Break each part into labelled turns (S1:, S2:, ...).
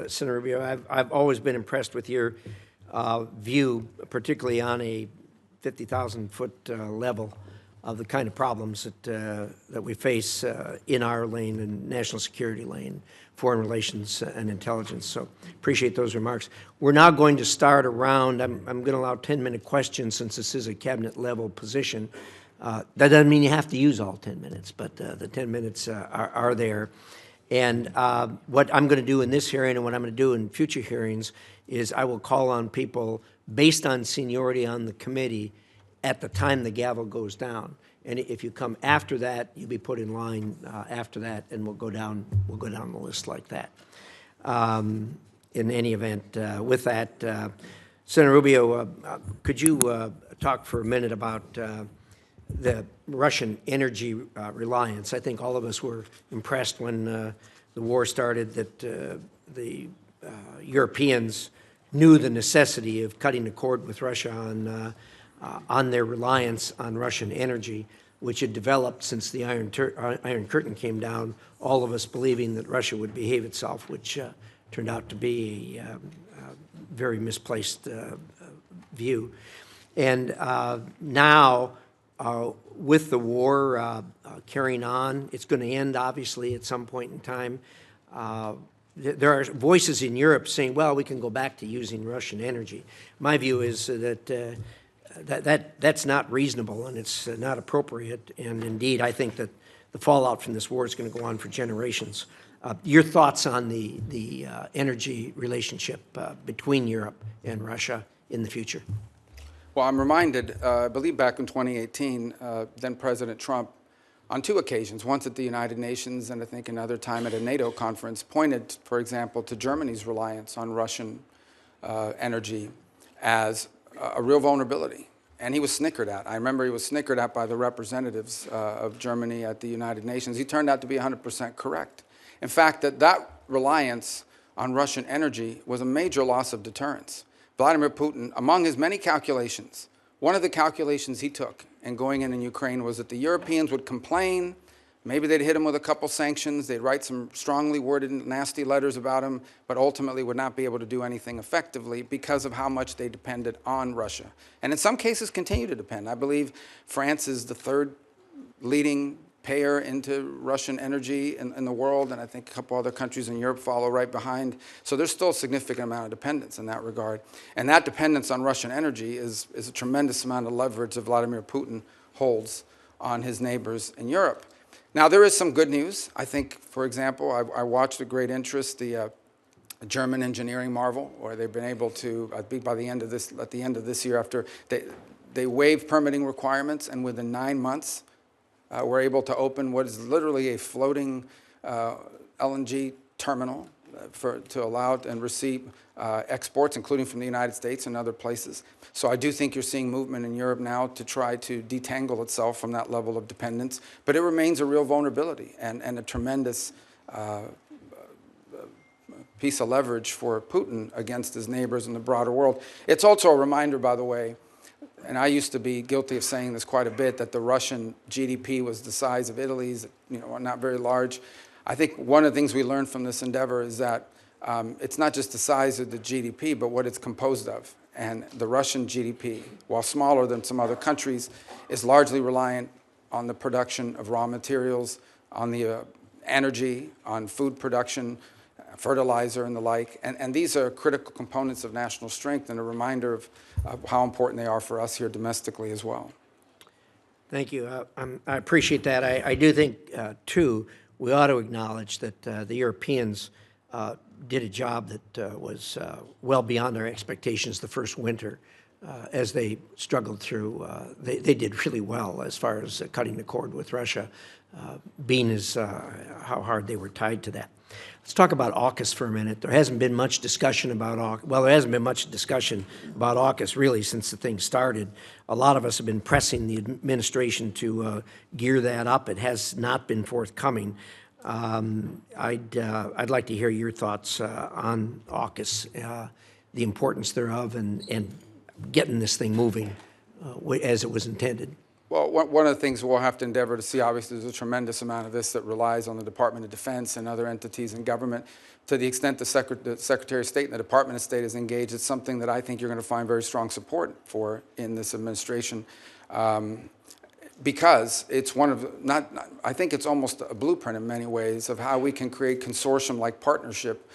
S1: Senator Rubio. I've always been impressed with your view, particularly on a 50,000-foot level, of the kind of problems that we face in our lane and national security lane, foreign relations and intelligence. So appreciate those remarks. We're now going to start a round. I'm going to allow 10-minute questions since this is a cabinet-level position. That doesn't mean you have to use all 10 minutes, but the 10 minutes are there. And what I'm going to do in this hearing and what I'm going to do in future hearings is I will call on people based on seniority on the committee at the time the gavel goes down. And if you come after that, you'll be put in line after that, and we'll go down the list like that. In any event, with that, Senator Rubio, could you talk for a minute about the Russian energy reliance? I think all of us were impressed when the war started that the Europeans knew the necessity of cutting the cord with Russia on their reliance on Russian energy, which had developed since the Iron Curtain came down, all of us believing that Russia would behave itself, which turned out to be a very misplaced view. And now, with the war carrying on, it's going to end, obviously, at some point in time. There are voices in Europe saying, well, we can go back to using Russian energy. My view is that that's not reasonable and it's not appropriate. And indeed, I think that the fallout from this war is going to go on for generations. Your thoughts on the energy relationship between Europe and Russia in the future?
S2: Well, I'm reminded, I believe back in 2018, then President Trump, on two occasions, once at the United Nations and I think another time at a NATO conference, pointed, for example, to Germany's reliance on Russian energy as a real vulnerability. And he was snickered at. I remember he was snickered at by the representatives of Germany at the United Nations. He turned out to be 100% correct. In fact, that reliance on Russian energy was a major loss of deterrence. Vladimir Putin, among his many calculations, one of the calculations he took in going in Ukraine was that the Europeans would complain, maybe they'd hit him with a couple sanctions, they'd write some strongly worded nasty letters about him, but ultimately would not be able to do anything effectively because of how much they depended on Russia. And in some cases continue to depend. I believe France is the third leading payer into Russian energy in the world, and I think a couple other countries in Europe follow right behind. So there's still a significant amount of dependence in that regard. And that dependence on Russian energy is a tremendous amount of leverage that Vladimir Putin holds on his neighbors in Europe. Now, there is some good news. I think, for example, I watched with great interest the German engineering marvel, where they've been able to, I think by the end of this year, after they waived permitting requirements, and within 9 months, we're able to open what is literally a floating LNG terminal to allow and receive exports, including from the United States and other places. So I do think you're seeing movement in Europe now to try to detangle itself from that level of dependence. But it remains a real vulnerability and a tremendous piece of leverage for Putin against his neighbors in the broader world. It's also a reminder, by the way, and I used to be guilty of saying this quite a bit, that the Russian GDP was the size of Italy's, not very large. I think one of the things we learned from this endeavor is that it's not just the size of the GDP, but what it's composed of. And the Russian GDP, while smaller than some other countries, is largely reliant on the production of raw materials, on the energy, on food production, fertilizer and the like. And these are critical components of national strength and a reminder of how important they are for us here domestically as well.
S1: Thank you. I appreciate that. I do think, too, we ought to acknowledge that the Europeans did a job that was well beyond our expectations the first winter. As they struggled through, they did really well as far as cutting the cord with Russia, being as how hard they were tied to that. Let's talk about AUKUS for a minute. There hasn't been much discussion about AUKUS. Well, there hasn't been much discussion about AUKUS really since the thing started. A lot of us have been pressing the administration to gear that up. It has not been forthcoming. I'd like to hear your thoughts on AUKUS, the importance thereof, and getting this thing moving as it was intended.
S2: Well, one of the things we'll have to endeavor to see, obviously, there's a tremendous amount of this that relies on the Department of Defense and other entities in government. To the extent the Secretary of State and the Department of State is engaged, it's something that I think you're going to find very strong support for in this administration, because it's one of, I think it's almost a blueprint in many ways of how we can create consortium-like partnership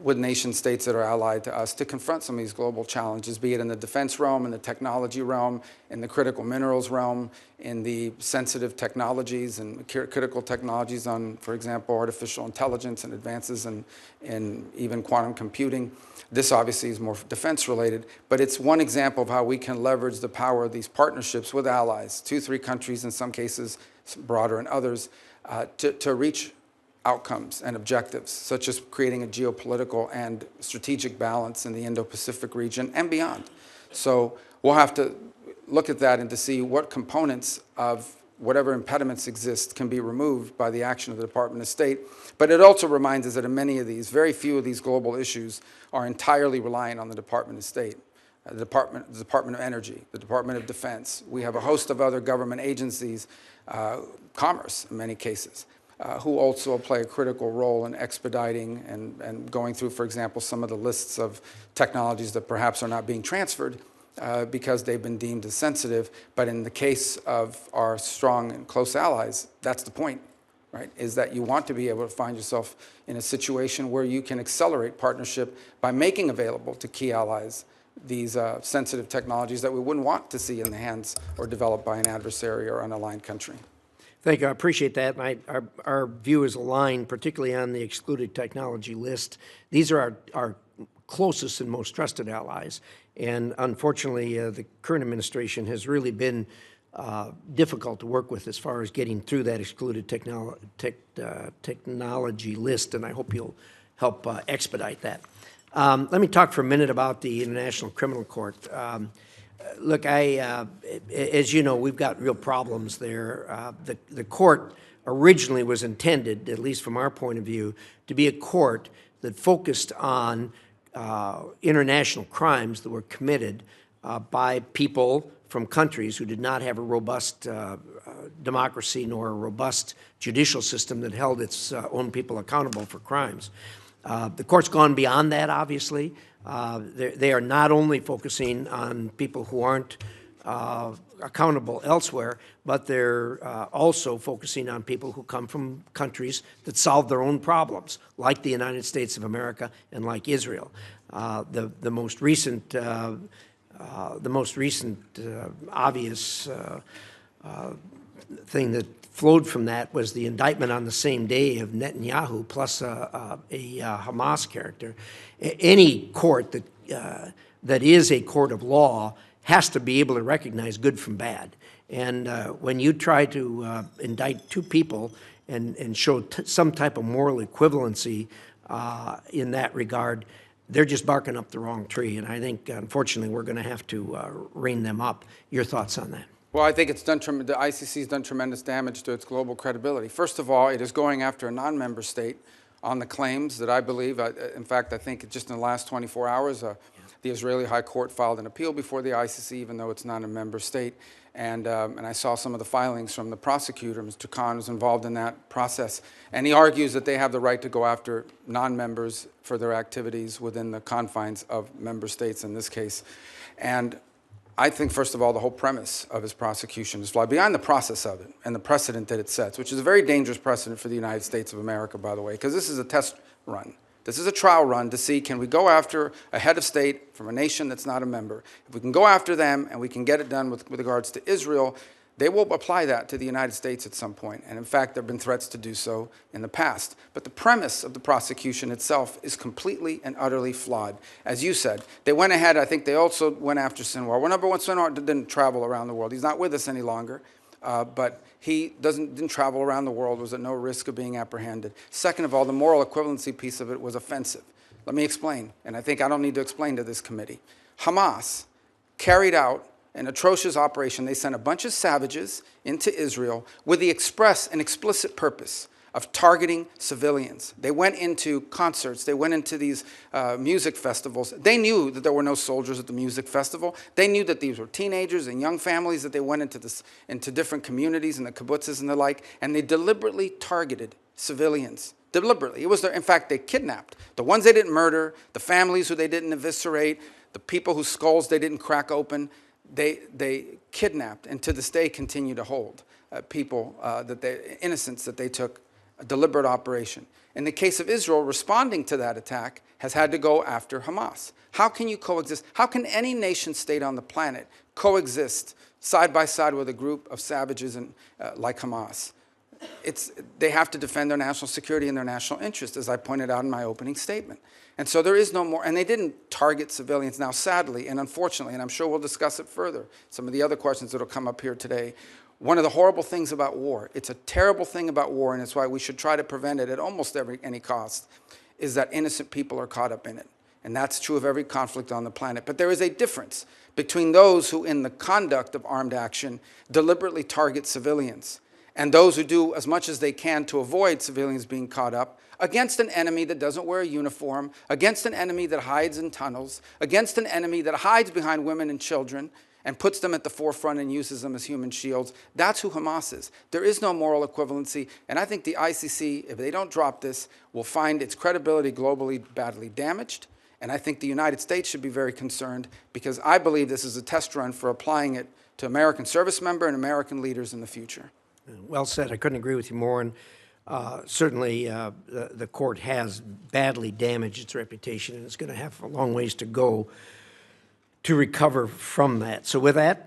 S2: with nation states that are allied to us to confront some of these global challenges, be it in the defense realm, in the technology realm, in the critical minerals realm, in the sensitive technologies and critical technologies on, for example, artificial intelligence and advances in even quantum computing. This obviously is more defense related, but it's one example of how we can leverage the power of these partnerships with allies, 2, 3 countries in some cases, broader in others, to reach outcomes and objectives, such as creating a geopolitical and strategic balance in the Indo-Pacific region and beyond. So we'll have to look at that and to see what components of whatever impediments exist can be removed by the action of the Department of State. But it also reminds us that in many of these, very few of these global issues are entirely reliant on the Department of State. The Department of Energy, the Department of Defense. We have a host of other government agencies, commerce in many cases, who also play a critical role in expediting and going through, for example, some of the lists of technologies that perhaps are not being transferred because they've been deemed as sensitive. But in the case of our strong and close allies, that's the point, right? Is that you want to be able to find yourself in a situation where you can accelerate partnership by making available to key allies these sensitive technologies that we wouldn't want to see in the hands or developed by an adversary or unaligned country.
S1: Thank you. I appreciate that. And our view is aligned, particularly on the excluded technology list. These are our closest and most trusted allies. And unfortunately, the current administration has really been difficult to work with as far as getting through that excluded technology list. And I hope you'll help expedite that. Let me talk for a minute about the International Criminal Court. Look, as you know, we've got real problems there. The court originally was intended, at least from our point of view, to be a court that focused on international crimes that were committed by people from countries who did not have a robust democracy nor a robust judicial system that held its own people accountable for crimes. The court's gone beyond that, obviously. They are not only focusing on people who aren't accountable elsewhere, but they're also focusing on people who come from countries that solve their own problems, like the United States of America and like Israel. The most recent obvious thing that flowed from that was the indictment on the same day of Netanyahu plus a Hamas character. Any court that is a court of law has to be able to recognize good from bad. And when you try to indict 2 people and show some type of moral equivalency in that regard, they're just barking up the wrong tree. And I think, unfortunately, we're going to have to rein them up. Your thoughts on that?
S2: Well, I think the ICC has done tremendous damage to its global credibility. First of all, it is going after a non-member state on the claims that I believe, in fact, I think just in the last 24 hours, the Israeli High Court filed an appeal before the ICC, even though it's not a member state. And I saw some of the filings from the prosecutor, Mr. Khan, who's involved in that process. And he argues that they have the right to go after non-members for their activities within the confines of member states in this case. And I think, first of all, the whole premise of his prosecution is flawed, beyond the process of it and the precedent that it sets, which is a very dangerous precedent for the United States of America, by the way, because this is a test run. This is a trial run to see, can we go after a head of state from a nation that's not a member? If we can go after them and we can get it done with regards to Israel, they will apply that to the United States at some point. And in fact, there have been threats to do so in the past. But the premise of the prosecution itself is completely and utterly flawed. As you said, they went ahead, I think they also went after Sinwar. Well, number one, Sinwar didn't travel around the world. He's not with us any longer. But he didn't travel around the world, was at no risk of being apprehended. Second of all, the moral equivalency piece of it was offensive. Let me explain, and I think I don't need to explain to this committee. Hamas carried out an atrocious operation. They sent a bunch of savages into Israel with the express and explicit purpose of targeting civilians. They went into concerts. They went into these music festivals. They knew that there were no soldiers at the music festival. They knew that these were teenagers and young families, that they went into different communities and the kibbutzes and the like, and they deliberately targeted civilians. Deliberately. It was in fact, they kidnapped the ones they didn't murder, the families who they didn't eviscerate, the people whose skulls they didn't crack open. They kidnapped, and to this day continue to hold people, innocents that they took, a deliberate operation. In the case of Israel, responding to that attack has had to go after Hamas. How can you coexist? How can any nation state on the planet coexist side by side with a group of savages like Hamas? They have to defend their national security and their national interest, as I pointed out in my opening statement. And so there is no more, and they didn't target civilians. Now, sadly and unfortunately, and I'm sure we'll discuss it further, some of the other questions that will come up here today, one of the horrible things about war, it's a terrible thing about war, and it's why we should try to prevent it at almost any cost, is that innocent people are caught up in it. And that's true of every conflict on the planet. But there is a difference between those who, in the conduct of armed action, deliberately target civilians, and those who do as much as they can to avoid civilians being caught up against an enemy that doesn't wear a uniform, against an enemy that hides in tunnels, against an enemy that hides behind women and children and puts them at the forefront and uses them as human shields. That's who Hamas is. There is no moral equivalency, and I think the ICC, if they don't drop this, will find its credibility globally badly damaged, and I think the United States should be very concerned, because I believe this is a test run for applying it to American service members and American leaders in the future.
S1: Well said. I couldn't agree with you more. And certainly the court has badly damaged its reputation, and it's going to have a long ways to go to recover from that. So with that,